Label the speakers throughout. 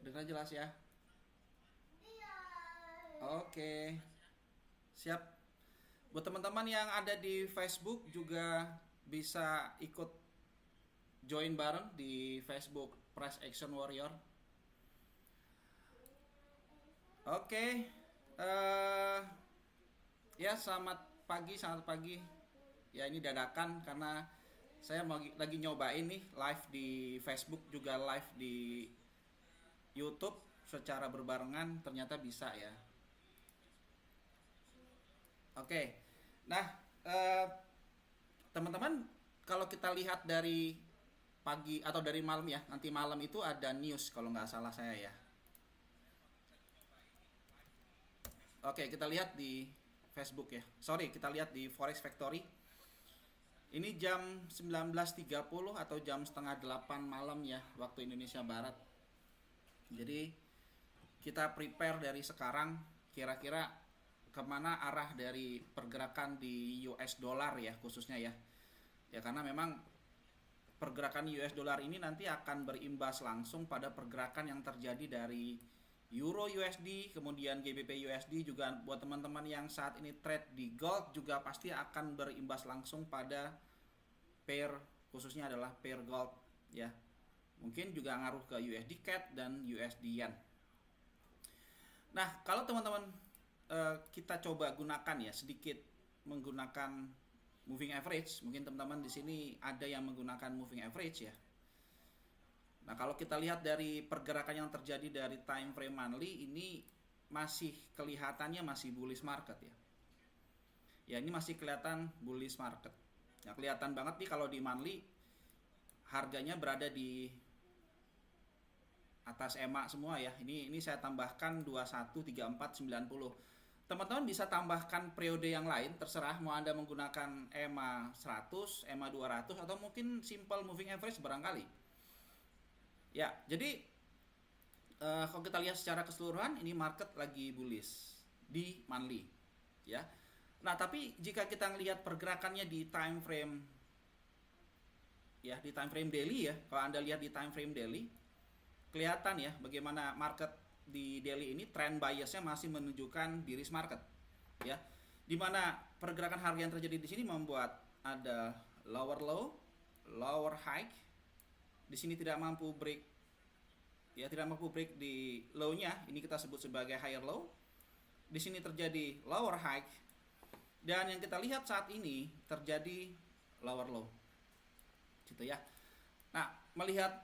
Speaker 1: Dengar jelas ya? Oke, siap. Buat teman-teman yang ada di Facebook juga bisa ikut join bareng di Facebook Price Action Warrior. Oke, eh ya selamat pagi. Ya ini dadakan karena saya lagi nyobain nih live di Facebook juga live di YouTube secara berbarengan ternyata bisa ya. Oke, nah teman-teman kalau kita lihat dari pagi atau dari malam ya, nanti malam itu ada news kalau nggak salah saya ya. Oke, kita lihat di Facebook ya. Sorry, kita lihat di Forex Factory. Ini jam 19.30 atau jam setengah 8 malam ya, waktu Indonesia Barat. Jadi kita prepare dari sekarang kira-kira kemana arah dari pergerakan di US dollar ya khususnya ya. Ya karena memang pergerakan US dollar ini nanti akan berimbas langsung pada pergerakan yang terjadi dari Euro USD, kemudian GBP USD juga buat teman-teman yang saat ini trade di gold juga pasti akan berimbas langsung pada pair khususnya adalah pair gold ya. Mungkin juga ngaruh ke USD CAD dan USD Yen. Nah, kalau teman-teman kita coba gunakan ya sedikit menggunakan moving average, mungkin teman-teman di sini ada yang menggunakan moving average ya. Nah, kalau kita lihat dari pergerakan yang terjadi dari time frame monthly ini masih kelihatannya masih bullish market ya. Ya, ini masih kelihatan bullish market. Ya, kelihatan banget nih kalau di monthly harganya berada di atas EMA semua ya. Ini saya tambahkan 213490. Teman-teman bisa tambahkan periode yang lain, terserah mau Anda menggunakan EMA 100, EMA 200 atau mungkin simple moving average barangkali. Ya, jadi kalau kita lihat secara keseluruhan ini market lagi bullish di monthly, ya. Nah, tapi jika kita melihat pergerakannya di time frame, ya di time frame daily ya, kalau Anda lihat di time frame daily, kelihatan ya bagaimana market di daily ini trend biasnya masih menunjukkan bearish market, ya. Dimana pergerakan harga yang terjadi di sini membuat ada lower low, lower high. Di sini tidak mampu break ya, tidak mampu break di low-nya, ini kita sebut sebagai higher low. Di sini terjadi lower high dan yang kita lihat saat ini terjadi lower low. Gitu ya. Nah, melihat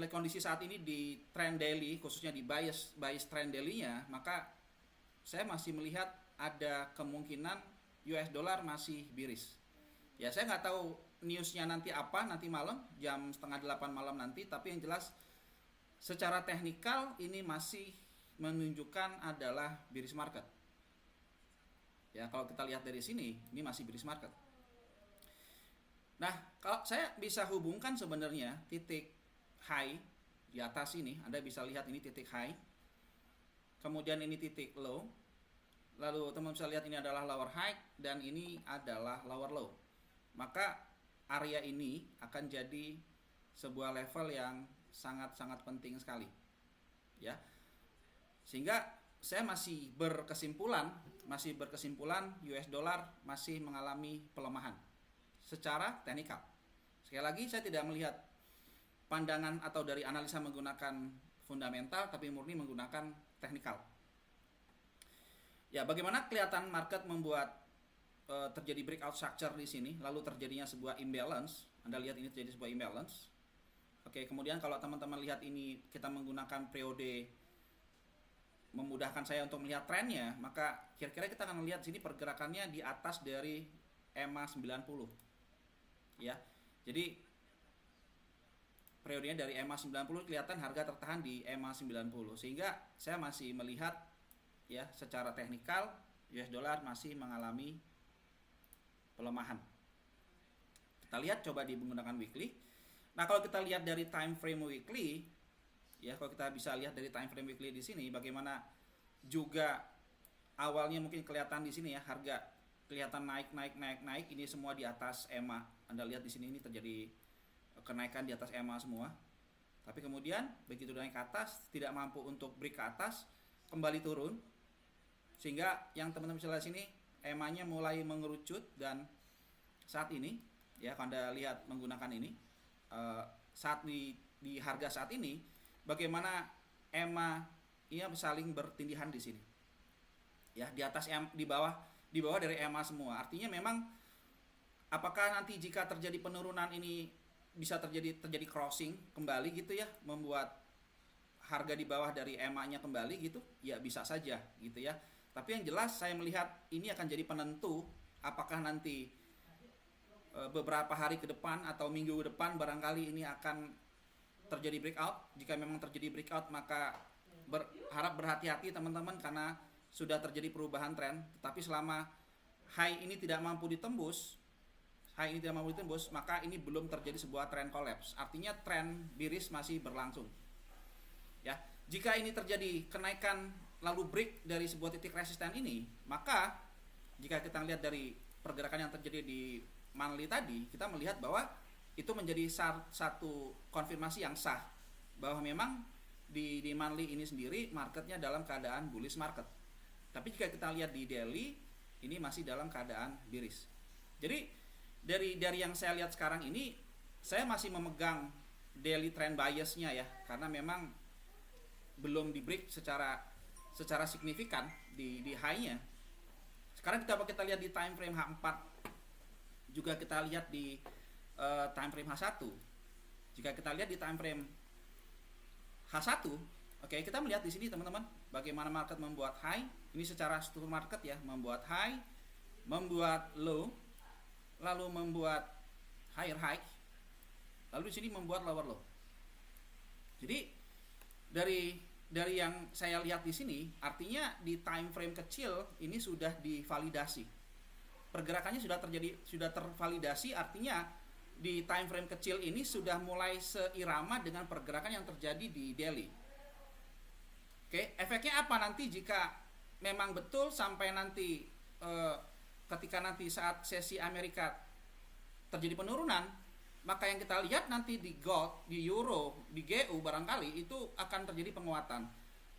Speaker 1: kondisi saat ini di trend daily khususnya di bias trend daily-nya, maka saya masih melihat ada kemungkinan US dollar masih bearish. Ya saya nggak tahu newsnya nanti apa nanti malam jam setengah 8 malam nanti, tapi yang jelas secara teknikal ini masih menunjukkan adalah bearish market. Ya kalau kita lihat dari sini ini masih bearish market. Nah kalau saya bisa hubungkan sebenarnya titik high di atas ini, Anda bisa lihat ini titik high, kemudian ini titik low, lalu teman bisa lihat ini adalah lower high dan ini adalah lower low. Maka area ini akan jadi sebuah level yang sangat-sangat penting sekali ya, sehingga saya masih berkesimpulan US dollar masih mengalami pelemahan secara teknikal. Sekali lagi saya tidak melihat pandangan atau dari analisa menggunakan fundamental, tapi murni menggunakan teknikal ya. Bagaimana kelihatan market membuat terjadi breakout structure di sini, lalu terjadinya sebuah imbalance. Anda lihat ini terjadi sebuah imbalance. Oke, kemudian kalau teman-teman lihat ini kita menggunakan periode memudahkan saya untuk melihat trennya, maka kira-kira kita akan melihat sini pergerakannya di atas dari EMA 90. Ya. Jadi periodenya dari EMA 90 kelihatan harga tertahan di EMA 90, sehingga saya masih melihat ya secara teknikal US dollar masih mengalami pelemahan. Kita lihat coba di menggunakan weekly. Nah, kalau kita lihat dari time frame weekly, ya kalau kita bisa lihat dari time frame weekly di sini bagaimana juga awalnya mungkin kelihatan di sini ya harga kelihatan naik, ini semua di atas EMA. Anda lihat di sini ini terjadi kenaikan di atas EMA semua. Tapi kemudian begitu naik ke atas tidak mampu untuk break ke atas, kembali turun. Sehingga yang teman-teman bisa lihat sini EMA-nya mulai mengerucut, dan saat ini ya kalau Anda lihat menggunakan ini saat di harga saat ini bagaimana EMA ini saling bertindihan di sini. Ya, di atas di bawah dari EMA semua. Artinya memang apakah nanti jika terjadi penurunan ini bisa terjadi crossing kembali gitu ya, membuat harga di bawah dari EMA-nya kembali gitu? Ya bisa saja gitu ya. Tapi yang jelas saya melihat ini akan jadi penentu apakah nanti beberapa hari ke depan atau minggu ke depan barangkali ini akan terjadi breakout. Jika memang terjadi breakout maka harap berhati-hati teman-teman, karena sudah terjadi perubahan tren. Tetapi selama high ini tidak mampu ditembus, maka ini belum terjadi sebuah tren collapse. Artinya tren bearish masih berlangsung. Ya, jika ini terjadi kenaikan lalu break dari sebuah titik resisten ini, maka jika kita lihat dari pergerakan yang terjadi di monthly tadi, kita melihat bahwa itu menjadi satu konfirmasi yang sah bahwa memang di monthly ini sendiri marketnya dalam keadaan bullish market. Tapi jika kita lihat di daily, ini masih dalam keadaan bearish. Jadi dari yang saya lihat sekarang ini, saya masih memegang daily trend biasnya ya, karena memang belum di break secara signifikan di high-nya. Sekarang kita lihat di time frame H4, juga kita lihat di time frame H1. Jika kita lihat di time frame H1, oke, kita melihat di sini teman-teman bagaimana market membuat high. Ini secara struktur market ya, membuat high, membuat low, lalu membuat higher high, lalu di sini membuat lower low. Jadi dari yang saya lihat di sini, artinya di time frame kecil ini sudah divalidasi. Pergerakannya sudah tervalidasi, artinya di time frame kecil ini sudah mulai seirama dengan pergerakan yang terjadi di daily. Oke, efeknya apa nanti jika memang betul sampai nanti ketika nanti saat sesi Amerika terjadi penurunan, maka yang kita lihat nanti di gold, di euro, di GU barangkali itu akan terjadi penguatan.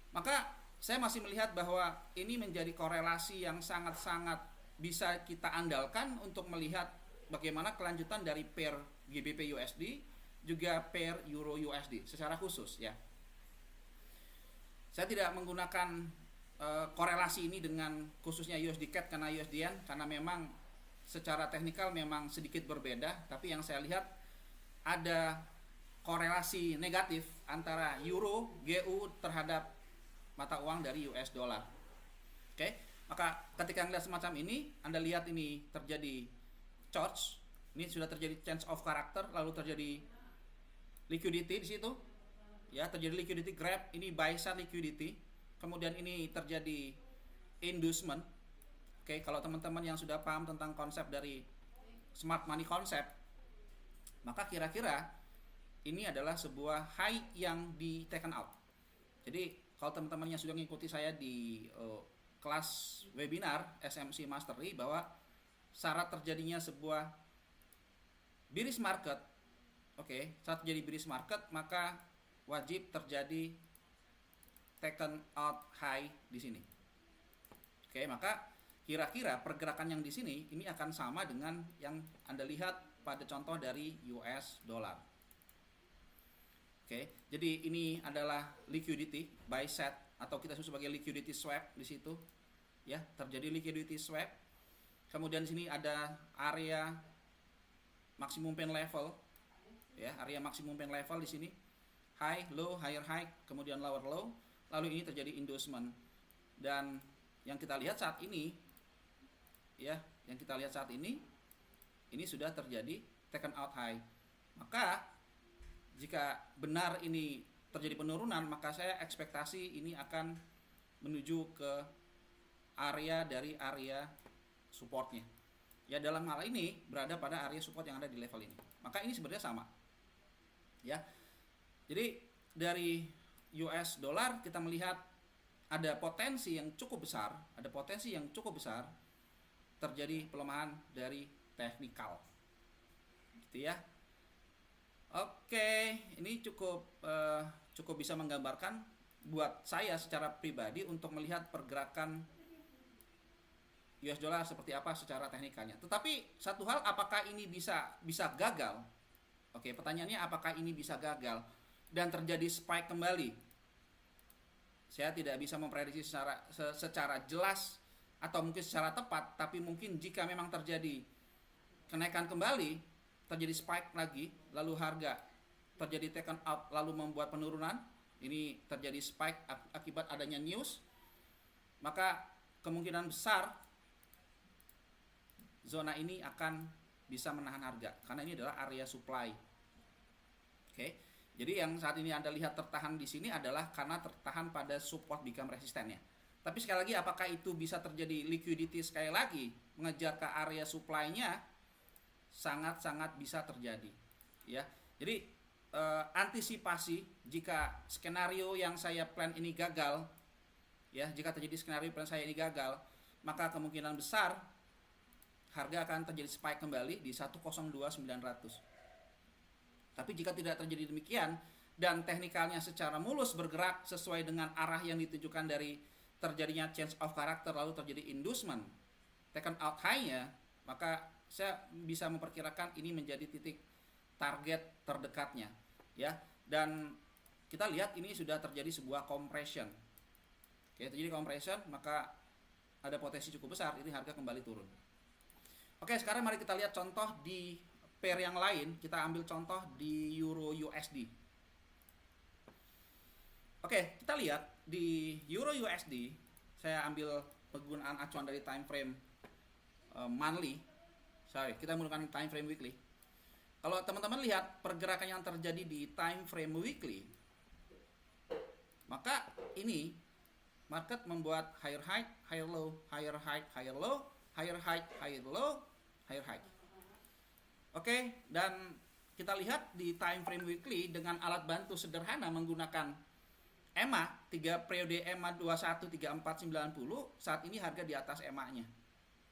Speaker 1: Maka saya masih melihat bahwa ini menjadi korelasi yang sangat-sangat bisa kita andalkan untuk melihat bagaimana kelanjutan dari pair GBP USD juga pair Euro USD secara khusus ya. Saya tidak menggunakan korelasi ini dengan khususnya USD CAD karena USD-Yen, karena memang secara teknikal memang sedikit berbeda, tapi yang saya lihat ada korelasi negatif antara Euro, GU terhadap mata uang dari US dollar. Oke, maka ketika Anda lihat semacam ini, Anda lihat ini terjadi charge, ini sudah terjadi change of character, lalu terjadi liquidity di situ. Ya, terjadi liquidity grab, ini buy side liquidity. Kemudian ini terjadi inducement. Oke, kalau teman-teman yang sudah paham tentang konsep dari smart money concept, maka kira-kira ini adalah sebuah high yang di taken out. Jadi kalau teman-teman yang sudah mengikuti saya di kelas webinar SMC Mastery, bahwa syarat terjadinya sebuah bearish market, oke, saat terjadi bearish market maka wajib terjadi taken out high di sini. Oke, maka kira-kira pergerakan yang di sini ini akan sama dengan yang Anda lihat pada contoh dari US dollar. Oke, jadi ini adalah liquidity buy set atau kita sebut sebagai liquidity swap di situ. Ya, terjadi liquidity swap. Kemudian di sini ada area maksimum pain level. Ya, area maksimum pain level di sini. High, low, higher high, kemudian lower low. Lalu ini terjadi inducement. Dan yang kita lihat saat ini, ya, ini sudah terjadi taken out high. Maka jika benar ini terjadi penurunan, maka saya ekspektasi ini akan menuju ke area dari area supportnya. Ya, dalam hal ini berada pada area support yang ada di level ini. Maka ini sebenarnya sama. Ya. Jadi dari US dollar kita melihat ada potensi yang cukup besar, terjadi pelemahan dari teknikal. Gitu ya. Oke, ini cukup bisa menggambarkan buat saya secara pribadi untuk melihat pergerakan US dollar seperti apa secara teknikalnya. Tetapi satu hal, apakah ini bisa gagal? Oke, pertanyaannya apakah ini bisa gagal dan terjadi spike kembali? Saya tidak bisa memprediksi secara jelas atau mungkin secara tepat, tapi mungkin jika memang terjadi kenaikan kembali, terjadi spike lagi, lalu harga terjadi taken out lalu membuat penurunan, ini terjadi spike akibat adanya news, maka kemungkinan besar zona ini akan bisa menahan harga karena ini adalah area supply. Oke. Jadi yang saat ini Anda lihat tertahan di sini adalah karena tertahan pada support become resistennya. Tapi sekali lagi, apakah itu bisa terjadi liquidity sekali lagi mengejar ke area supply-nya? Sangat-sangat bisa terjadi. Ya. Jadi antisipasi jika skenario yang saya plan ini gagal, ya, jika terjadi skenario plan saya ini gagal, maka kemungkinan besar harga akan terjadi spike kembali di 102.900. Tapi jika tidak terjadi demikian dan teknikalnya secara mulus bergerak sesuai dengan arah yang ditunjukkan dari terjadinya change of character lalu terjadi inducement taken out high-nya, maka saya bisa memperkirakan ini menjadi titik target terdekatnya, ya. Dan kita lihat ini sudah terjadi sebuah compression. Oke, terjadi compression, maka ada potensi cukup besar ini harga kembali turun. Oke, sekarang mari kita lihat contoh di pair yang lain. Kita ambil contoh di Euro USD. Oke, kita lihat di Euro USD, saya ambil penggunaan acuan dari time frame monthly. Kita menggunakan time frame weekly. Kalau teman-teman lihat pergerakan yang terjadi di time frame weekly, maka ini market membuat higher high, higher low, higher high, higher low, higher high, higher low, higher high. Oke, dan kita lihat di time frame weekly dengan alat bantu sederhana menggunakan EMA, 3 periode EMA 21, 34, 90, saat ini harga di atas EMA-nya.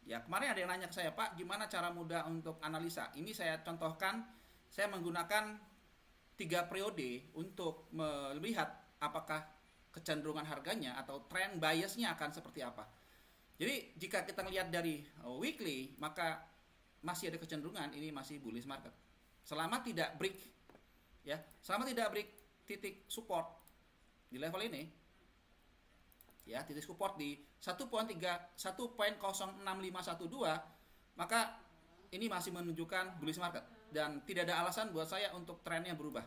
Speaker 1: Ya, kemarin ada yang nanya ke saya, Pak, gimana cara mudah untuk analisa? Ini saya contohkan, saya menggunakan 3 periode untuk melihat apakah kecenderungan harganya atau trend bias-nya akan seperti apa. Jadi, jika kita melihat dari weekly, maka masih ada kecenderungan ini masih bullish market. Selama tidak break, ya, selama tidak break titik support di level ini, ya, titik support di 1.0512, maka ini masih menunjukkan bullish market dan tidak ada alasan buat saya untuk trennya berubah.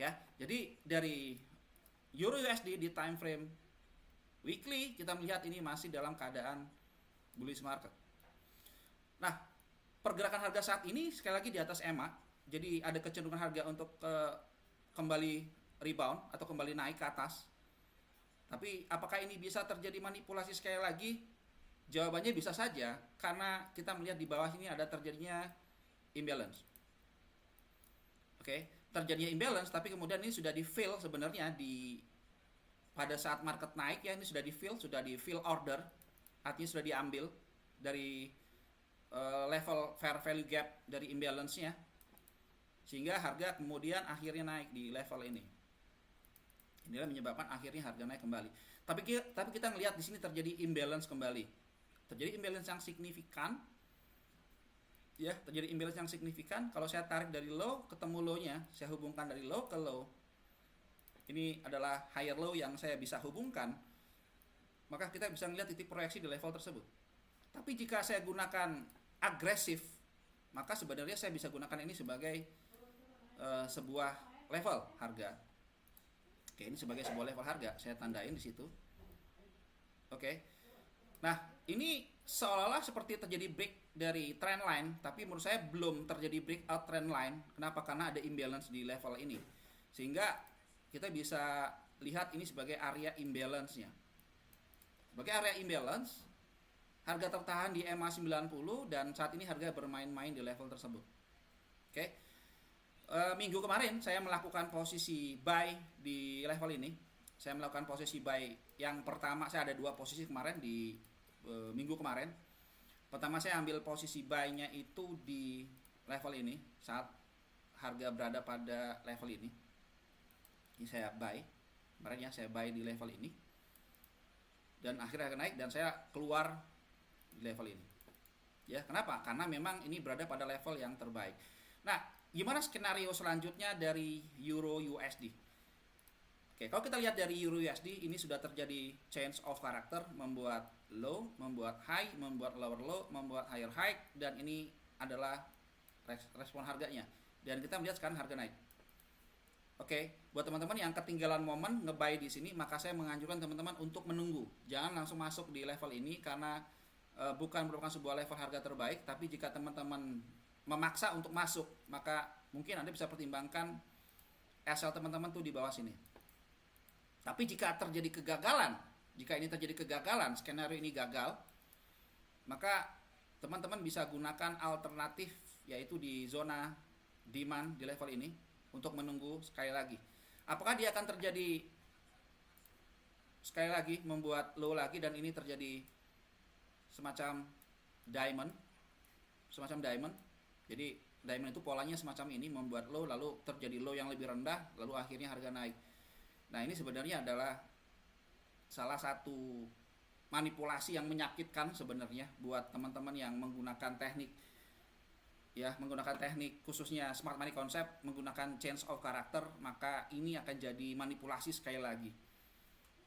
Speaker 1: Ya, jadi dari Euro USD di time frame weekly kita melihat ini masih dalam keadaan bullish market. Nah, pergerakan harga saat ini sekali lagi di atas EMA, jadi ada kecenderungan harga untuk kembali rebound atau kembali naik ke atas. Tapi apakah ini bisa terjadi manipulasi sekali lagi? Jawabannya bisa saja, karena kita melihat di bawah ini ada terjadinya imbalance. Oke, terjadinya imbalance, tapi kemudian ini sudah di fill sebenarnya pada saat market naik, ya, ini sudah di fill order, artinya sudah diambil dari level fair value gap dari imbalance-nya, sehingga harga kemudian akhirnya naik di level ini. Inilah menyebabkan akhirnya harga naik kembali. Tapi kita melihat di sini terjadi imbalance kembali. Terjadi imbalance yang signifikan. Ya, terjadi imbalance yang signifikan. Kalau saya tarik dari low ketemu low-nya, saya hubungkan dari low ke low. Ini adalah higher low yang saya bisa hubungkan. Maka kita bisa melihat titik proyeksi di level tersebut. Tapi jika saya gunakan agresif, maka sebenarnya saya bisa gunakan ini sebagai sebuah level harga. Oke, ini sebagai sebuah level harga, saya tandain di situ. Oke. Nah, ini seolah-olah seperti terjadi break dari trend line, tapi menurut saya belum terjadi breakout trend line. Kenapa? Karena ada imbalance di level ini. Sehingga kita bisa lihat ini sebagai area imbalance-nya. Sebagai area imbalance, harga tertahan di EMA 90 dan saat ini harga bermain-main di level tersebut. Oke. Minggu kemarin saya melakukan posisi buy di level ini. Saya melakukan posisi buy yang pertama, saya ada 2 posisi kemarin di minggu kemarin. Pertama saya ambil posisi buy-nya itu di level ini saat harga berada pada level ini saya buy, kemarin ya saya buy di level ini, dan akhirnya naik dan saya keluar di level ini. Ya, kenapa? Karena memang ini berada pada level yang terbaik. Nah, gimana skenario selanjutnya dari Euro USD? Oke, kalau kita lihat dari Euro USD, ini sudah terjadi change of character, membuat low, membuat high, membuat lower low, membuat higher high, dan ini adalah respon harganya. Dan kita melihat sekarang harga naik. Oke, buat teman-teman yang ketinggalan momen nge-buy di sini, maka saya menganjurkan teman-teman untuk menunggu. Jangan langsung masuk di level ini karena bukan merupakan sebuah level harga terbaik, tapi jika teman-teman memaksa untuk masuk, maka mungkin Anda bisa pertimbangkan SL teman-teman tuh di bawah sini. Tapi jika terjadi kegagalan, jika ini terjadi kegagalan, skenario ini gagal, maka teman-teman bisa gunakan alternatif, yaitu di zona demand di level ini untuk menunggu sekali lagi. Apakah dia akan terjadi sekali lagi membuat low lagi dan ini terjadi semacam diamond, Jadi diamond itu polanya semacam ini, membuat low lalu terjadi low yang lebih rendah lalu akhirnya harga naik. Nah, ini sebenarnya adalah salah satu manipulasi yang menyakitkan sebenarnya buat teman-teman yang menggunakan teknik khususnya smart money concept, menggunakan change of character, maka ini akan jadi manipulasi sekali lagi.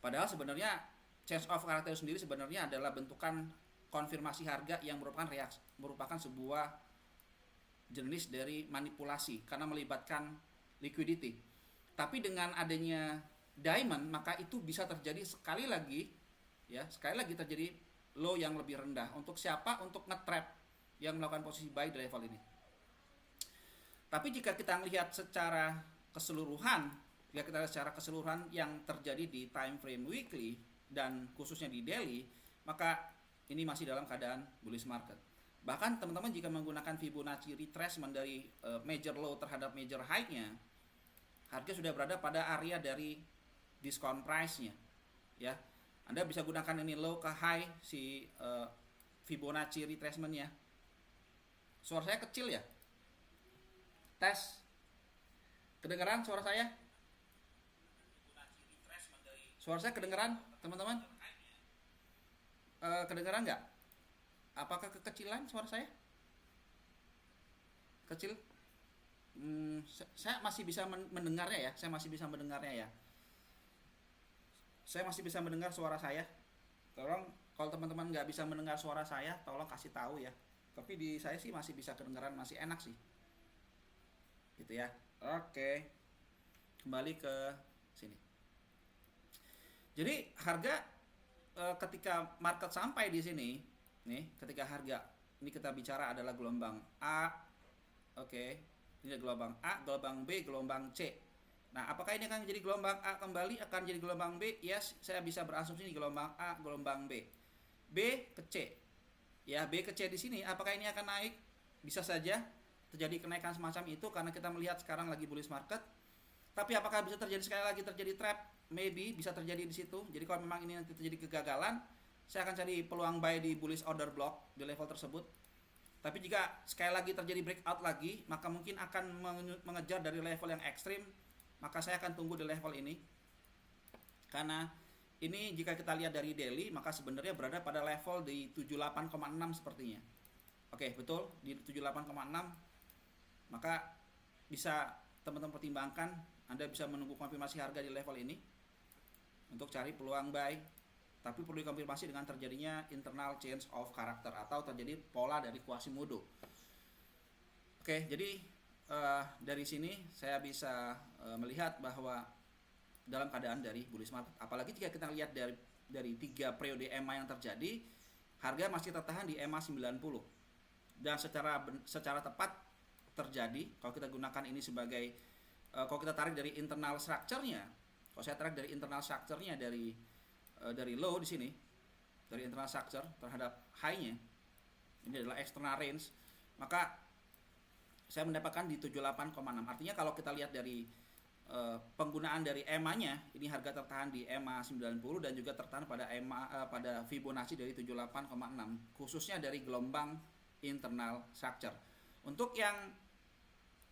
Speaker 1: Padahal sebenarnya change of character sendiri sebenarnya adalah bentukan konfirmasi harga yang merupakan sebuah jenis dari manipulasi karena melibatkan liquidity. Tapi dengan adanya diamond, maka itu bisa terjadi sekali lagi terjadi low yang lebih rendah. Untuk siapa? Untuk nge-trap yang melakukan posisi buy di level ini. Tapi jika kita melihat secara keseluruhan yang terjadi di time frame weekly dan khususnya di daily, maka ini masih dalam keadaan bullish market. Bahkan teman-teman jika menggunakan Fibonacci retracement dari major low terhadap major high-nya, harga sudah berada pada area dari diskon price-nya. Ya. Anda bisa gunakan ini low ke high si Fibonacci retracement-nya. Suara saya kecil ya? Tes. Kedengeran suara saya? Suara saya kedengeran, teman-teman? Kedengeran nggak? Apakah kekecilan suara saya? Kecil? Saya masih bisa mendengarnya ya. Saya masih bisa mendengar suara saya. Tolong kalau teman-teman nggak bisa mendengar suara saya, tolong kasih tahu ya. Tapi di saya sih masih bisa kedengaran, masih enak sih. Gitu ya. Oke. Kembali ke sini. Jadi harga ketika market sampai di sini, nih, ketika harga ini kita bicara adalah gelombang A. Oke. Ini gelombang A, gelombang B, gelombang C. Nah, apakah ini akan jadi gelombang A kembali, akan jadi gelombang B? Yes, saya bisa berasumsi ini gelombang A, gelombang B. B ke C. Ya, B ke C di sini, apakah ini akan naik? Bisa saja terjadi kenaikan semacam itu karena kita melihat sekarang lagi bullish market. Tapi apakah bisa terjadi sekali lagi terjadi trap? Maybe bisa terjadi di situ. Jadi kalau memang ini nanti terjadi kegagalan, saya akan cari peluang buy di bullish order block di level tersebut. Tapi jika sekali lagi terjadi breakout lagi, maka mungkin akan mengejar dari level yang ekstrim, maka saya akan tunggu di level ini. Karena ini jika kita lihat dari daily, maka sebenarnya berada pada level di 78,6 sepertinya. Oke, betul, di 78,6. Maka bisa teman-teman pertimbangkan, Anda bisa menunggu konfirmasi harga di level ini untuk cari peluang buy. Tapi perlu dikonfirmasi dengan terjadinya internal change of character atau terjadi pola dari Quasimodo. Oke, jadi dari sini saya bisa melihat bahwa dalam keadaan dari bullish market, apalagi jika kita lihat dari 3 periode EMA yang terjadi, harga masih tertahan di EMA 90 dan secara tepat terjadi kalau kita gunakan ini sebagai kalau kita tarik dari internal structure-nya. Kalau saya tarik dari internal structure-nya dari low di sini, dari internal structure terhadap high-nya, ini adalah external range, maka saya mendapatkan di 78,6. Artinya kalau kita lihat dari penggunaan dari EMA-nya, ini harga tertahan di EMA 90 dan juga tertahan pada pada Fibonacci dari 78,6, khususnya dari gelombang internal structure. Untuk yang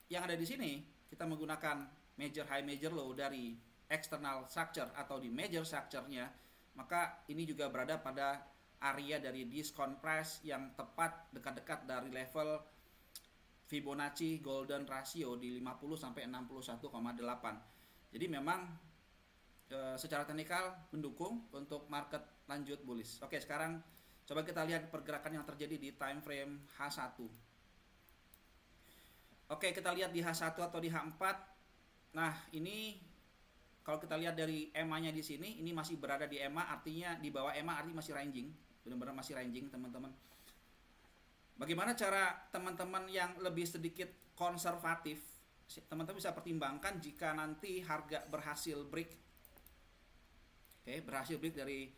Speaker 1: yang ada di sini kita menggunakan major high major low dari external structure atau di major structure-nya, maka ini juga berada pada area dari discount price yang tepat dekat-dekat dari level Fibonacci golden ratio di 50 sampai 61,8. Jadi memang secara teknikal mendukung untuk market lanjut bullish. Oke, sekarang coba kita lihat pergerakan yang terjadi di time frame H1. Oke, kita lihat di H1 atau di H4. Nah, ini kalau kita lihat dari EMA-nya di sini, ini masih berada di EMA, artinya di bawah EMA, artinya masih ranging. Benar-benar masih ranging, teman-teman. Bagaimana cara teman-teman yang lebih sedikit konservatif, teman-teman bisa pertimbangkan jika nanti harga berhasil break, berhasil break dari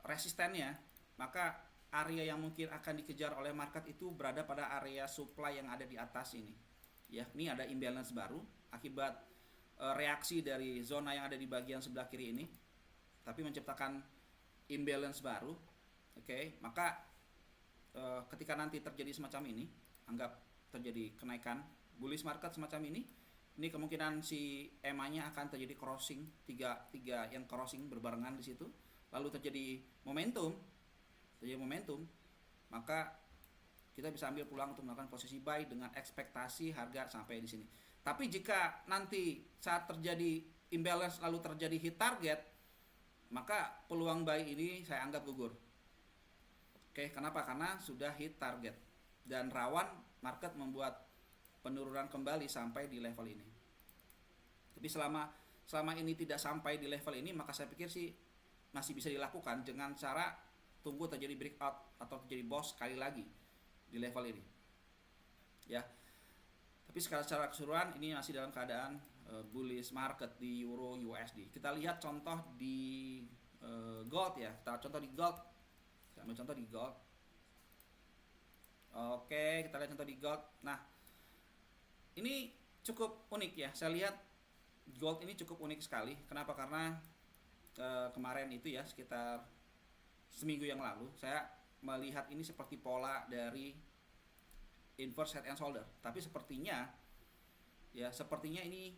Speaker 1: resistennya, maka area yang mungkin akan dikejar oleh market itu berada pada area supply yang ada di atas ini. Ya, ini ada imbalance baru akibat reaksi dari zona yang ada di bagian sebelah kiri ini, tapi menciptakan imbalance baru. Maka ketika nanti terjadi semacam ini, anggap terjadi kenaikan bullish market semacam ini kemungkinan si EMA-nya akan terjadi crossing, tiga yang crossing berbarengan di situ, lalu terjadi momentum, maka kita bisa ambil peluang untuk melakukan posisi buy dengan ekspektasi harga sampai di sini. Tapi jika nanti saat terjadi imbalance lalu terjadi hit target, maka peluang buy ini saya anggap gugur. Kenapa? Karena sudah hit target dan rawan market membuat penurunan kembali sampai di level ini. Tapi selama ini tidak sampai di level ini, maka saya pikir sih masih bisa dilakukan dengan cara tunggu terjadi breakout atau terjadi bounce sekali lagi di level ini. Ya. Tapi secara keseluruhan ini masih dalam keadaan bullish market di euro USD. Kita lihat contoh di gold ya. Kita contoh di gold. Kita ambil contoh di gold. Oke, kita lihat contoh di gold. Nah, ini cukup unik ya. Saya lihat gold ini cukup unik sekali. Kenapa? Karena kemarin itu ya, sekitar seminggu yang lalu, saya melihat ini seperti pola dari inverse head and shoulder. Tapi sepertinya ini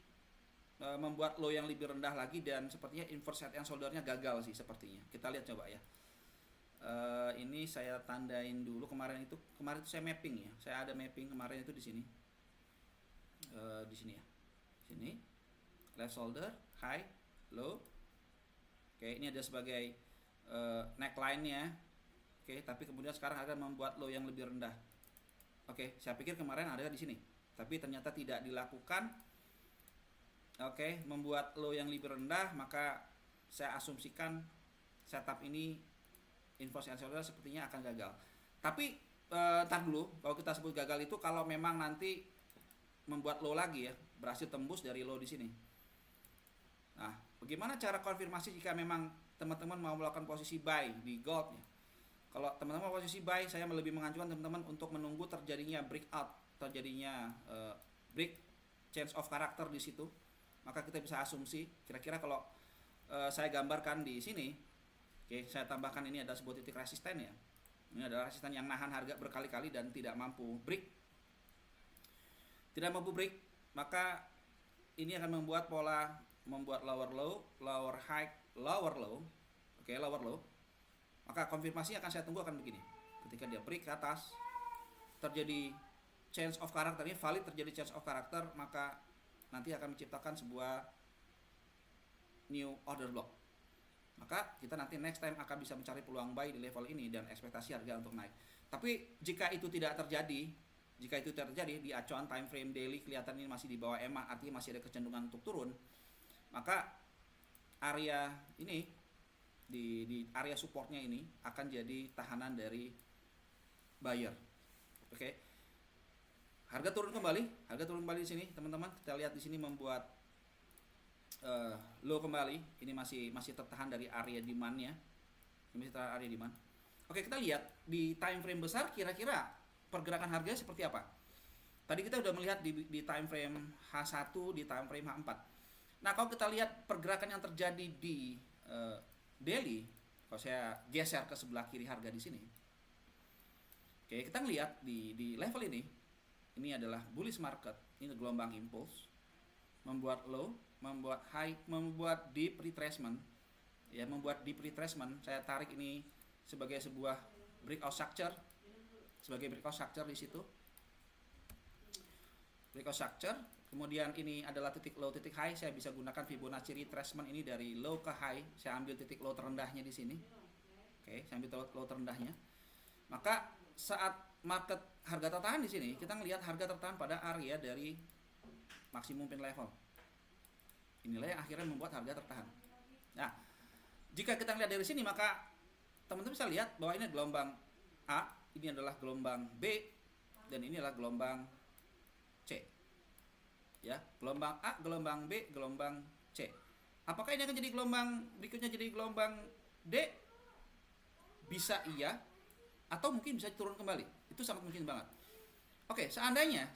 Speaker 1: membuat low yang lebih rendah lagi, dan sepertinya inverse head and shoulder-nya gagal sih sepertinya. Kita lihat coba ya. Ini saya tandain dulu. Kemarin itu saya mapping ya. Saya ada mapping kemarin itu di sini. Di sini ya. Sini. Left shoulder, high, low. Ini ada sebagai neckline-nya. Tapi kemudian sekarang akan membuat low yang lebih rendah. Saya pikir kemarin ada di sini, tapi ternyata tidak dilakukan. Membuat low yang lebih rendah, maka saya asumsikan setup ini inverse head and shoulder sepertinya akan gagal. Tapi ntar dulu, kalau kita sebut gagal itu kalau memang nanti membuat low lagi ya, berhasil tembus dari low di sini. Nah, bagaimana cara konfirmasi jika memang teman-teman mau melakukan posisi buy di gold ya? Kalau teman-teman mau posisi buy, saya lebih menganjurkan teman-teman untuk menunggu terjadinya breakout, terjadinya break change of character di situ. Maka kita bisa asumsi kira-kira kalau saya gambarkan di sini, saya tambahkan ini ada sebuah titik resisten ya. Ini adalah resisten yang nahan harga berkali-kali dan tidak mampu break. Tidak mampu break, maka ini akan membuat pola lower low, lower high, lower low. Lower low. Maka konfirmasi akan saya tunggu akan begini. Ketika dia break ke atas, terjadi change of character, ini valid terjadi change of character, maka nanti akan menciptakan sebuah new order block. Maka kita nanti next time akan bisa mencari peluang buy di level ini dan ekspektasi harga untuk naik. Tapi jika itu tidak terjadi, di acuan time frame daily kelihatan ini masih di bawah EMA, artinya masih ada kecenderungan untuk turun, maka area ini di area supportnya ini akan jadi tahanan dari buyer. Harga turun kembali di sini, teman-teman. Kita lihat di sini membuat low kembali. Ini masih tertahan dari area demand-nya. Ini masih tertahan area demand. Kita lihat di time frame besar kira-kira pergerakan harga seperti apa. Tadi kita sudah melihat di time frame H1, di time frame H4. Nah, kalau kita lihat pergerakan yang terjadi di daily, kalau saya geser ke sebelah kiri harga di sini. Kita lihat di level ini adalah bullish market. ini gelombang impulse, membuat low, membuat high, membuat deep retracement. Ya, membuat deep retracement. Saya tarik ini sebagai sebuah breakout structure, di situ. Breakout structure. Kemudian ini adalah titik low, titik high. Saya bisa gunakan Fibonacci retracement ini dari low ke high. Saya ambil titik low terendahnya di sini. Oke, saya ambil low terendahnya. Maka saat market harga tertahan di sini, kita melihat harga tertahan pada area dari maksimum pin level. Inilah yang akhirnya membuat harga tertahan. Nah, jika kita lihat dari sini, maka teman-teman bisa lihat bahwa ini gelombang A, ini adalah gelombang B, dan ini adalah gelombang C. Ya, gelombang A, gelombang B, gelombang C. Apakah ini akan jadi gelombang berikutnya jadi gelombang D? Bisa iya, atau mungkin bisa turun kembali. Itu sangat mungkin banget. Oke, seandainya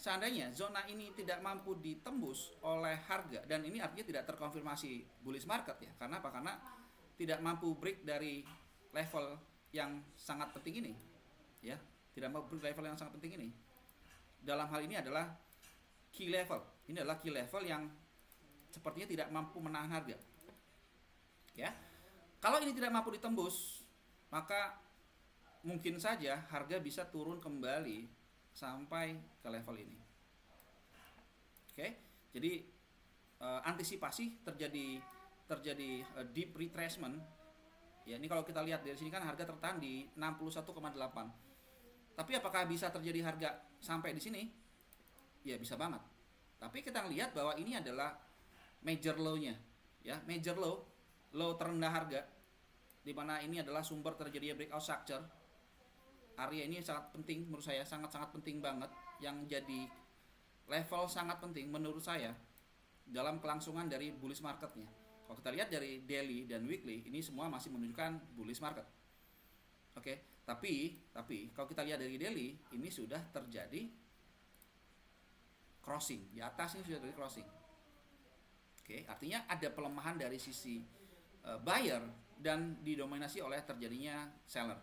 Speaker 1: zona ini tidak mampu ditembus oleh harga, dan ini artinya tidak terkonfirmasi bullish market ya. Karena apa? Karena tidak mampu break dari level yang sangat penting ini. Ya, tidak mampu break level yang sangat penting ini. Dalam hal ini adalah key level. Ini adalah key level yang sepertinya tidak mampu menahan harga. Ya. Kalau ini tidak mampu ditembus, maka mungkin saja harga bisa turun kembali sampai ke level ini. Oke, jadi antisipasi terjadi deep retracement. Ya, ini kalau kita lihat dari sini kan harga tertahan di 61,8. Tapi apakah bisa terjadi harga sampai di sini? Ya, bisa banget. Tapi kita lihat bahwa ini adalah major low-nya, ya, major low terendah harga, di mana ini adalah sumber terjadinya breakout structure. Area ini sangat penting menurut saya, sangat-sangat penting banget, yang jadi level sangat penting menurut saya dalam kelangsungan dari bullish marketnya. Kalau kita lihat dari daily dan weekly, ini semua masih menunjukkan bullish market. Oke, tapi kalau kita lihat dari daily, ini sudah terjadi crossing. Di atas ini sudah terjadi crossing. Oke, artinya ada pelemahan dari sisi buyer dan didominasi oleh terjadinya seller.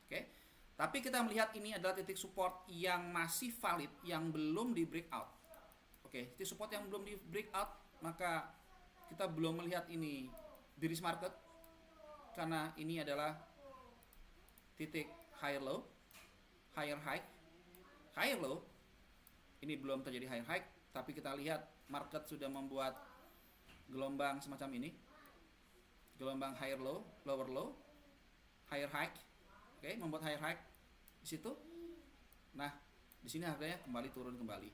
Speaker 1: Oke. Tapi kita melihat ini adalah titik support yang masih valid, yang belum di breakout. Oke, titik support yang belum di breakout, maka kita belum melihat ini bearish market, karena ini adalah titik higher low, higher high, higher low. Ini belum terjadi higher high, tapi kita lihat market sudah membuat gelombang semacam ini, gelombang higher low, lower low, higher high. Oke, membuat higher high di situ. Nah, di sini harganya kembali turun kembali.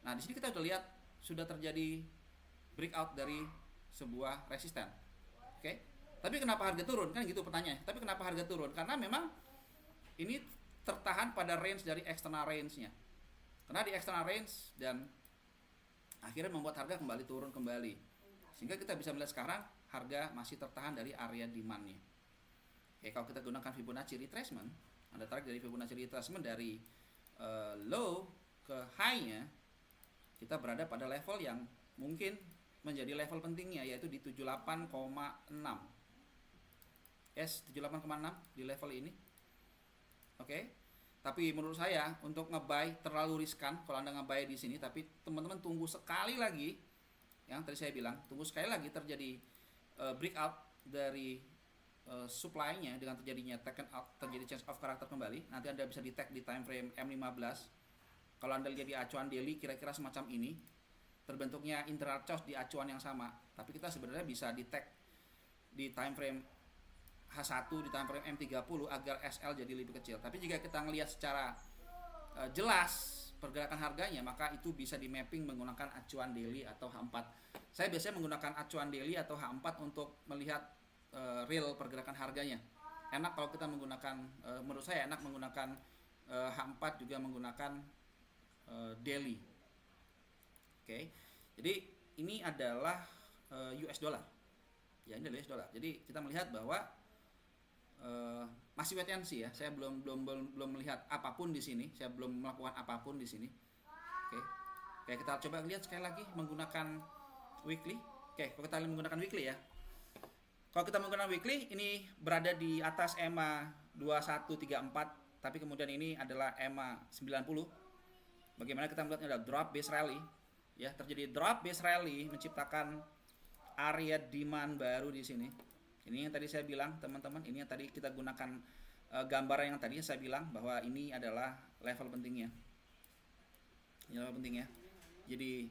Speaker 1: Nah, di sini kita sudah lihat sudah terjadi breakout dari sebuah resisten. Oke. Tapi kenapa harga turun? Kan gitu pertanyaannya. Tapi kenapa harga turun? Karena memang ini tertahan pada range dari external range-nya. Karena di external range, dan akhirnya membuat harga kembali turun kembali. Sehingga kita bisa melihat sekarang harga masih tertahan dari area demand-nya. Oke, kalau kita gunakan Fibonacci retracement, Anda tarik dari Fibonacci retracement dari low ke high-nya, kita berada pada level yang mungkin menjadi level pentingnya, yaitu di 78,6. Yes, 78,6 di level ini. Oke. Tapi menurut saya untuk nge-buy terlalu riskan kalau Anda nge-buy di sini, tapi teman-teman tunggu sekali lagi, yang tadi saya bilang, tunggu sekali lagi terjadi breakout dari supply-nya dengan terjadinya taken out, terjadi change of character kembali. Nanti Anda bisa di-tag di time frame M15. Kalau Anda lihat di acuan daily kira-kira semacam ini, terbentuknya internal choice di acuan yang sama. Tapi kita sebenarnya bisa di-tag di time frame H1, di time frame M30 agar SL jadi lebih kecil. Tapi jika kita ngelihat secara jelas pergerakan harganya, maka itu bisa di mapping menggunakan acuan daily atau H4. Saya biasanya menggunakan acuan daily atau H4 untuk melihat real pergerakan harganya. Enak kalau kita menggunakan, menurut saya enak menggunakan H4 juga menggunakan daily. Oke. Jadi ini adalah US dollar. Ya, ini adalah US dollar. Jadi kita melihat bahwa masih wait and see ya. Saya belum melihat apapun di sini. Saya belum melakukan apapun di sini. Oke. Oke, kita coba lihat sekali lagi menggunakan weekly. Oke, kalau kita menggunakan weekly ya. Kalau kita menggunakan weekly, ini berada di atas EMA 2134, tapi kemudian ini adalah EMA 90. Bagaimana kita melihatnya ada drop base rally. ya, terjadi drop base rally menciptakan area demand baru di sini. Ini yang tadi saya bilang teman-teman, ini yang tadi kita gunakan gambaran yang tadi saya bilang bahwa ini adalah level pentingnya. Ini level pentingnya. Jadi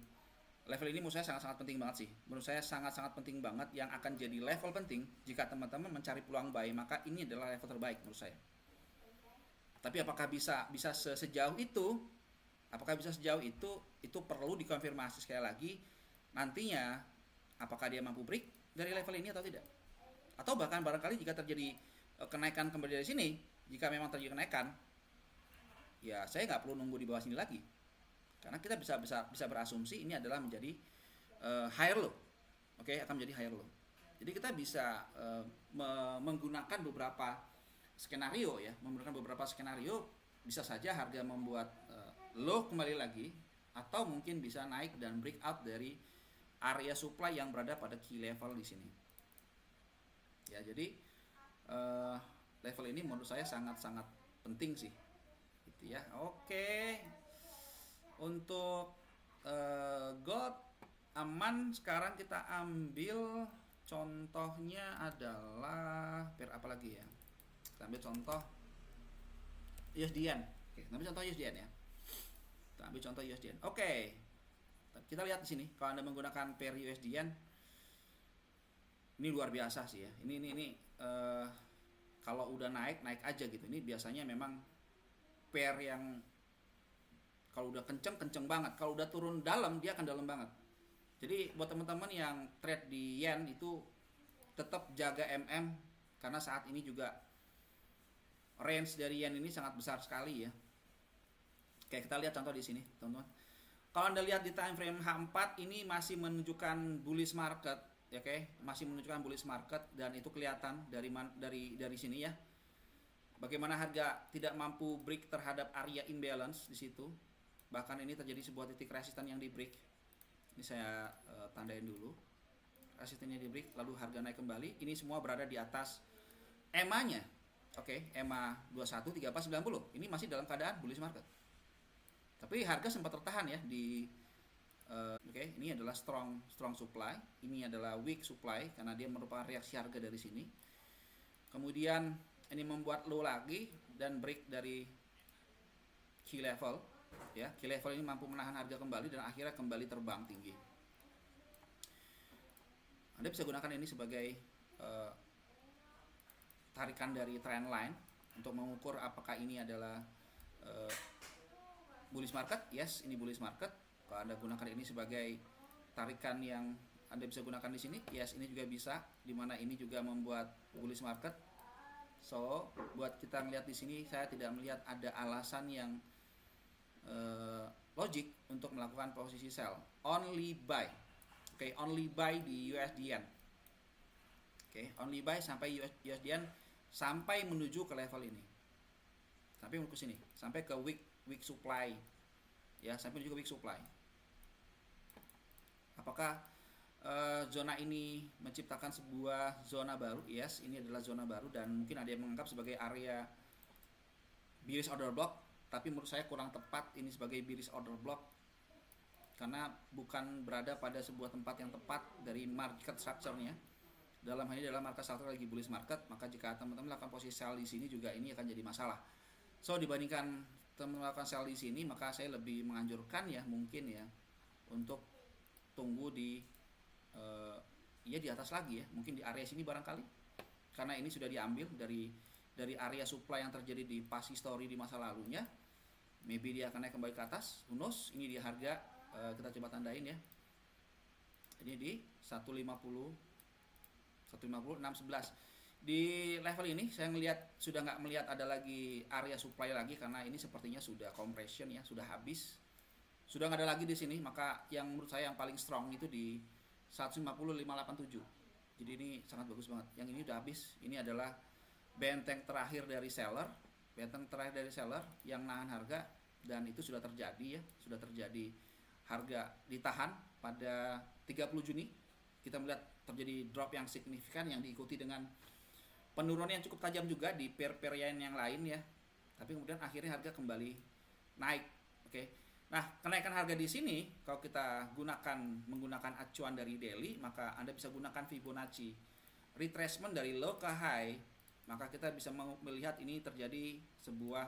Speaker 1: level ini menurut saya sangat-sangat penting banget sih. Menurut saya sangat-sangat penting banget, yang akan jadi level penting jika teman-teman mencari peluang buy, maka ini adalah level terbaik menurut saya. Tapi apakah bisa sejauh itu? Apakah bisa sejauh itu? Itu perlu dikonfirmasi sekali lagi nantinya, apakah dia mampu break dari level ini atau tidak. Atau bahkan barangkali jika terjadi kenaikan kembali dari sini, jika memang terjadi kenaikan, ya saya nggak perlu nunggu di bawah sini lagi. Karena kita bisa berasumsi ini adalah menjadi higher low. Oke, akan menjadi higher low. Jadi kita bisa menggunakan beberapa skenario ya, bisa saja harga membuat low kembali lagi, atau mungkin bisa naik dan breakout dari area supply yang berada pada key level di sini. Ya, jadi level ini menurut saya sangat-sangat penting sih. Gitu ya. Oke. Untuk gold aman. Sekarang kita ambil contohnya adalah pair apa lagi ya? Kita ambil contoh USD-Yen. Oke, kita ambil contoh USD-Yen ya. Kita ambil contoh USD-Yen. Oke. Kita lihat di sini, kalau Anda menggunakan pair USD-Yen, ini luar biasa sih ya. Ini kalau udah naik aja gitu. Ini biasanya memang pair yang kalau udah kenceng banget. Kalau udah turun dalam, dia akan dalam banget. Jadi buat teman-teman yang trade di yen itu tetap jaga MM, karena saat ini juga range dari yen ini sangat besar sekali ya. Oke, kita lihat contoh di sini, teman-teman. Kalau Anda lihat di time frame H4 ini masih menunjukkan bullish market, ya, oke, masih menunjukkan bullish market, dan itu kelihatan dari sini ya. Bagaimana harga tidak mampu break terhadap area imbalance di situ. Bahkan ini terjadi sebuah titik resisten yang di break. Ini saya tandain dulu. Resistennya di break, lalu harga naik kembali. Ini semua berada di atas EMA-nya. Oke, EMA 213490. Ini masih dalam keadaan bullish market. Tapi harga sempat tertahan ya di oke, ini adalah strong supply, ini adalah weak supply karena dia merupakan reaksi harga dari sini. Kemudian ini membuat low lagi dan break dari key level. Ya, key level ini mampu menahan harga kembali dan akhirnya kembali terbang tinggi. Anda bisa gunakan ini sebagai tarikan dari trend line untuk mengukur apakah ini adalah bullish market. Yes, ini bullish market. Kalau Anda gunakan ini sebagai tarikan yang Anda bisa gunakan di sini, yes, ini juga bisa, dimana ini juga membuat bullish market. So, buat kita melihat di sini, saya tidak melihat ada alasan yang logik untuk melakukan posisi sell. Only buy. Oke, only buy di USD Yen. Oke, only buy sampai USD Yen sampai menuju ke level ini. Sampai menuju ke sini, sampai ke weak supply. Ya, sampai menuju ke weak supply. Apakah zona ini menciptakan sebuah zona baru? Yes, ini adalah zona baru dan mungkin ada yang menganggap sebagai area bearish order block, tapi menurut saya kurang tepat ini sebagai bearish order block karena bukan berada pada sebuah tempat yang tepat dari market structure-nya. Dalam hal ini adalah market structure lagi bullish market, maka jika teman-teman melakukan posisi sell di sini juga ini akan jadi masalah. So, dibandingkan teman melakukan sell di sini, maka saya lebih menganjurkan ya mungkin ya untuk tunggu di ya di atas lagi ya, mungkin di area sini barangkali, karena ini sudah diambil dari area supply yang terjadi di past history di masa lalunya. Maybe dia akan naik kembali ke atas, who knows. Ini di harga kita coba tandain ya, ini di 150 611. Di level ini saya sudah nggak melihat ada lagi area supply lagi, karena ini sepertinya sudah compression ya, sudah habis, sudah nggak ada lagi di sini. Maka yang menurut saya yang paling strong itu di 150.587. Jadi ini sangat bagus banget. Yang ini udah habis. Ini adalah benteng terakhir dari seller, yang nahan harga, dan itu sudah terjadi ya, sudah terjadi. Harga ditahan pada 30 Juni. Kita melihat terjadi drop yang signifikan yang diikuti dengan penurunan yang cukup tajam juga di pair-pair yen yang lain ya. Tapi kemudian akhirnya harga kembali naik. Oke. Nah, kenaikan harga di sini kalau kita menggunakan acuan dari daily, maka Anda bisa gunakan Fibonacci retracement dari low ke high, maka kita bisa melihat ini terjadi sebuah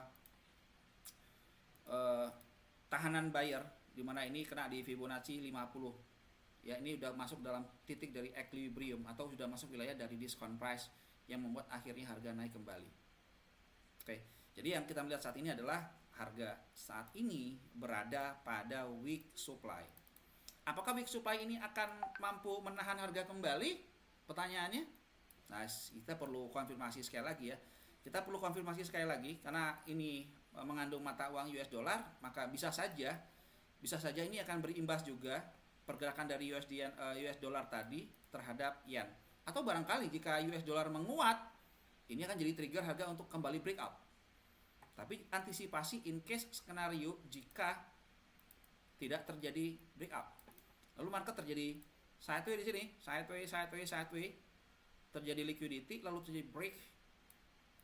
Speaker 1: tahanan buyer di mana ini kena di Fibonacci 50. Ya, ini udah masuk dalam titik dari equilibrium atau sudah masuk wilayah dari discount price yang membuat akhirnya harga naik kembali. Oke, jadi yang kita melihat saat ini adalah harga saat ini berada pada weak supply. Apakah weak supply ini akan mampu menahan harga kembali? Pertanyaannya. Nah, kita perlu konfirmasi sekali lagi ya. Kita perlu konfirmasi sekali lagi karena ini mengandung mata uang US dollar, maka bisa saja ini akan berimbas juga pergerakan dari US dollar tadi terhadap yen. Atau barangkali jika US dollar menguat, ini akan jadi trigger harga untuk kembali breakout. Tapi antisipasi in case skenario jika tidak terjadi breakout. Lalu market terjadi sideways di sini, sideways, terjadi liquidity, lalu terjadi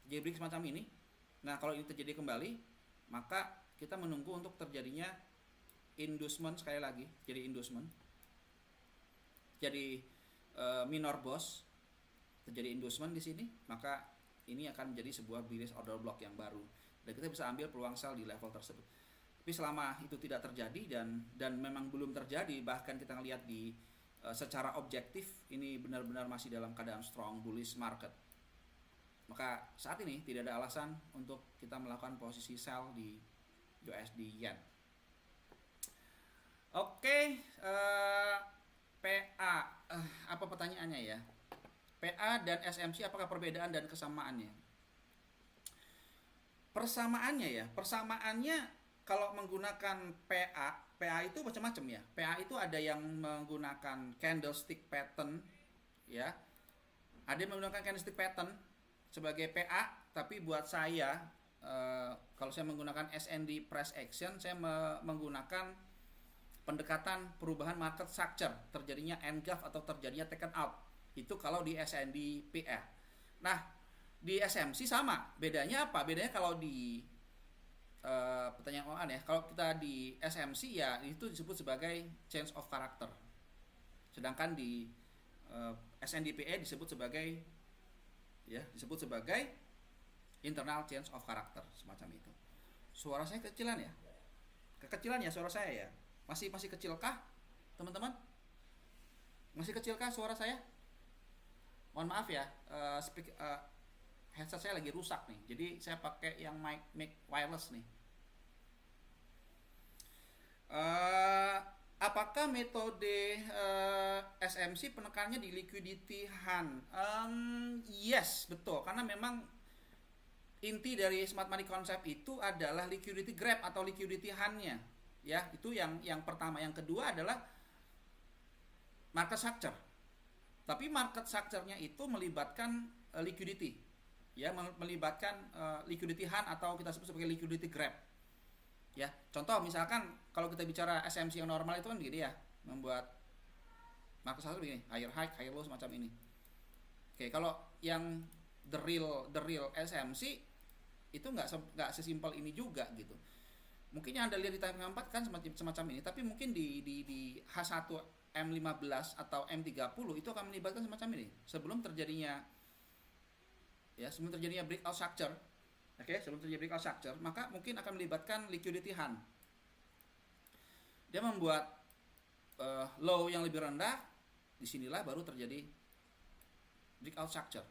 Speaker 1: break semacam ini. Nah, kalau ini terjadi kembali, maka kita menunggu untuk terjadinya inducement sekali lagi, jadi inducement. Jadi minor boss terjadi inducement di sini, maka ini akan menjadi sebuah bearish order block yang baru. Dan kita bisa ambil peluang sell di level tersebut. Tapi selama itu tidak terjadi dan memang belum terjadi, bahkan kita ngelihat di secara objektif ini benar-benar masih dalam keadaan strong bullish market, maka saat ini tidak ada alasan untuk kita melakukan posisi sell di USD yen. Oke, PA, apa pertanyaannya ya? PA dan SMC apakah perbedaan dan kesamaannya? Persamaannya kalau menggunakan PA itu macam-macam ya. PA itu ada yang menggunakan candlestick pattern ya. Ada yang menggunakan candlestick pattern sebagai PA, tapi buat saya kalau saya menggunakan SND price action, saya menggunakan pendekatan perubahan market structure, terjadinya engulf atau terjadinya taken out. Itu kalau di SND PA. Nah, di SMC sama. Bedanya apa? Bedanya kalau di pertanyaan ya, kalau kita di SMC ya itu disebut sebagai change of character. Sedangkan di SNDPE disebut sebagai internal change of character, semacam itu. Suara saya kecilan ya? Kekecilan ya suara saya ya? Masih kecilkah, teman-teman? Masih kecilkah suara saya? Mohon maaf ya, headset saya lagi rusak nih, jadi saya pakai yang mic wireless nih. Apakah metode SMC penekannya di liquidity hunt? Yes, betul, karena memang inti dari smart money concept itu adalah liquidity grab atau liquidity hunt-nya. Ya, itu yang pertama. Yang kedua adalah market structure. Tapi market structure-nya itu melibatkan liquidity. Ya, melibatkan liquidity hunt atau kita sebut sebagai liquidity grab. Ya, contoh misalkan kalau kita bicara SMC yang normal itu kan begini ya, membuat market structure begini, higher high, higher low semacam ini. Oke, kalau yang the real SMC itu nggak sesimpel ini juga gitu. Mungkin yang Anda lihat di time 4 kan semacam ini, tapi mungkin di H1 M15 atau M30 itu akan melibatkan semacam ini. Sebelum terjadinya breakout structure. Oke, sebelum terjadi breakout structure, maka mungkin akan melibatkan liquidity hunt. Dia membuat low yang lebih rendah, disinilah baru terjadi breakout structure.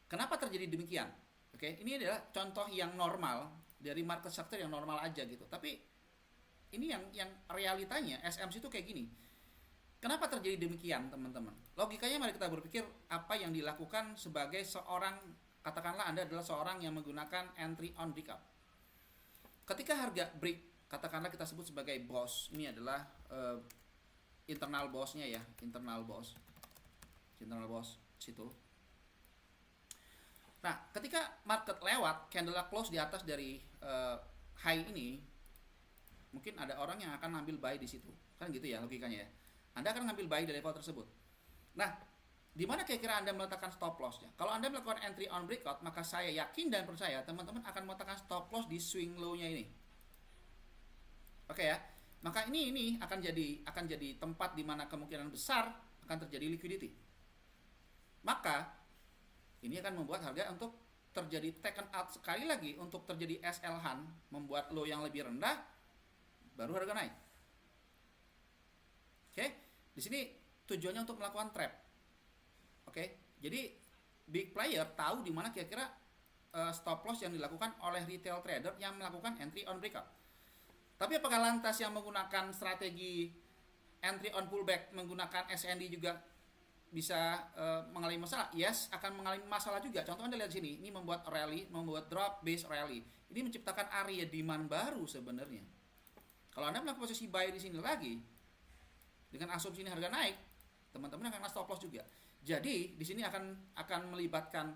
Speaker 1: Kenapa terjadi demikian? Oke, ini adalah contoh yang normal dari market structure yang normal aja gitu. Tapi ini yang realitanya SMC itu kayak gini. Kenapa terjadi demikian, teman-teman? Logikanya mari kita berpikir apa yang dilakukan sebagai seorang, katakanlah Anda adalah seorang yang menggunakan entry on breakout. Ketika harga break, katakanlah kita sebut sebagai boss. Ini adalah internal boss-nya ya, internal boss situ. Nah, ketika market lewat, candle close di atas dari high ini, mungkin ada orang yang akan ngambil buy di situ. Kan gitu ya logikanya ya. Anda akan ngambil buy di level tersebut. Nah, di mana kira-kira Anda meletakkan stop loss-nya? Kalau Anda melakukan entry on breakout, maka saya yakin dan percaya teman-teman akan meletakkan stop loss di swing low-nya ini. Oke ya. Maka ini akan jadi tempat di mana kemungkinan besar akan terjadi liquidity. Maka ini akan membuat harga untuk terjadi taken out sekali lagi, untuk terjadi SL Han, membuat low yang lebih rendah, baru harga naik. Oke, di sini tujuannya untuk melakukan trap. Oke, jadi big player tahu di mana kira-kira stop loss yang dilakukan oleh retail trader yang melakukan entry on breakout. Tapi apakah lantas yang menggunakan strategi entry on pullback menggunakan SND juga bisa mengalami masalah? Yes, akan mengalami masalah juga. Contoh Anda lihat sini, ini membuat rally, membuat drop base rally. Ini menciptakan area demand baru sebenarnya. Kalau Anda melakukan posisi buy di sini lagi, dengan asumsi ini harga naik, teman-teman akan kena stop loss juga. Jadi di sini akan melibatkan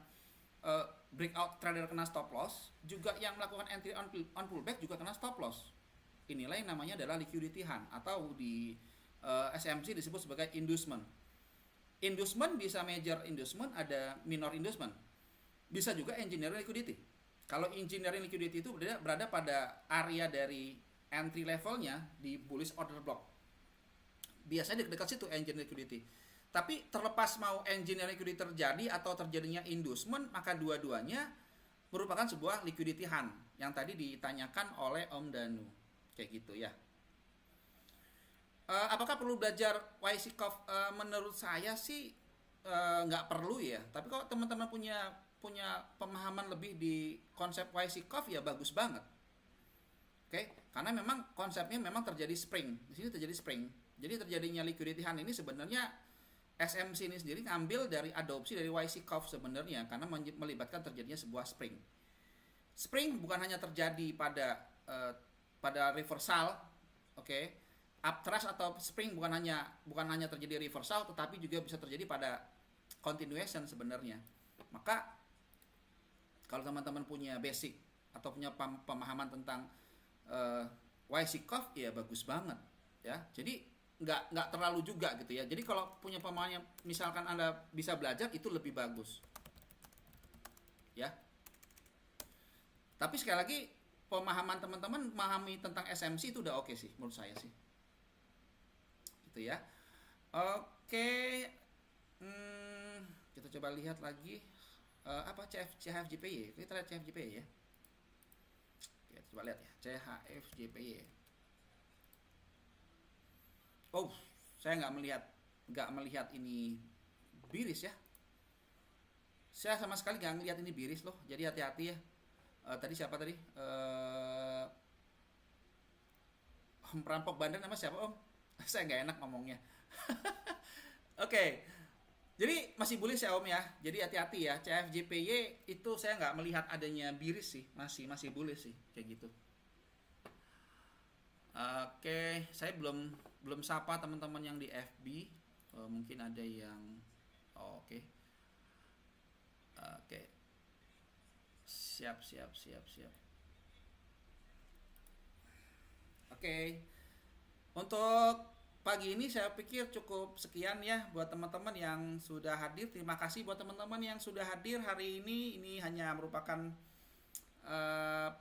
Speaker 1: breakout trader kena stop loss, juga yang melakukan entry on pullback juga kena stop loss. Inilah yang namanya adalah liquidity hunt, atau di SMC disebut sebagai inducement. Inducement bisa major inducement, ada minor inducement. Bisa juga engineering liquidity. Kalau engineering liquidity itu berada pada area dari entry levelnya di bullish order block. Biasanya dekat situ engineering liquidity. Tapi terlepas mau engineering liquidity terjadi atau terjadinya inducement, maka dua-duanya merupakan sebuah liquidity hunt yang tadi ditanyakan oleh Om Danu. Kayak gitu ya. Apakah perlu belajar Weiskopf? Menurut saya sih nggak perlu ya. Tapi kalau teman-teman punya pemahaman lebih di konsep Weiskopf ya bagus banget. Oke, karena memang konsepnya memang terjadi spring. Di sini terjadi spring. Jadi terjadinya liquidity hunt ini sebenarnya SMC ini sendiri ngambil dari adopsi dari Weiskopf sebenarnya, karena melibatkan terjadinya sebuah spring. Spring bukan hanya terjadi pada reversal, oke. Uptrust atau spring bukan hanya terjadi reversal, tetapi juga bisa terjadi pada continuation sebenarnya. Maka kalau teman-teman punya basic atau punya pemahaman tentang Weiskopf ya bagus banget ya. Jadi nggak terlalu juga gitu ya. Jadi kalau punya pemahaman, misalkan Anda bisa belajar, itu lebih bagus ya. Tapi sekali lagi, pemahaman teman-teman memahami tentang SMC itu udah oke sih menurut saya sih. Gitu ya. Oke. Kita coba lihat lagi apa CHFJPY. Kita lihat CHFJPY ya. Kita coba lihat ya, CHFJPY. Oh, saya nggak melihat ini biris ya. Saya sama sekali nggak ngelihat ini biris loh. Jadi hati-hati ya. Tadi siapa tadi? Om perampok bandar nama siapa Om? Saya nggak enak ngomongnya. Oke. Jadi masih bullish ya Om ya. Jadi hati-hati ya. CFJPY itu saya nggak melihat adanya biris sih. Masih bullish sih kayak gitu. Oke, saya belum sapa teman-teman yang di FB. Mungkin ada yang oke. Siap. Oke. Untuk pagi ini saya pikir cukup sekian ya buat teman-teman yang sudah hadir. Terima kasih buat teman-teman yang sudah hadir hari ini. Ini hanya merupakan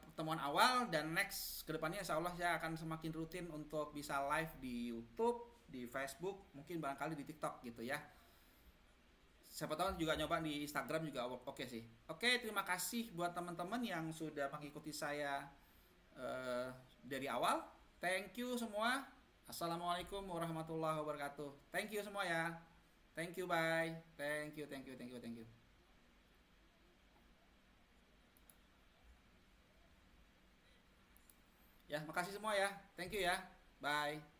Speaker 1: pertemuan awal, dan next kedepannya insya Allah saya akan semakin rutin untuk bisa live di YouTube, di Facebook, mungkin barangkali di TikTok gitu ya. Siapa tahu juga nyoba di Instagram juga oke sih. Oke, terima kasih buat teman-teman yang sudah mengikuti saya dari awal. Thank you semua. Assalamualaikum warahmatullahi wabarakatuh. Thank you semua ya. Thank you, bye. Thank you. Ya, makasih semua ya. Thank you ya. Bye.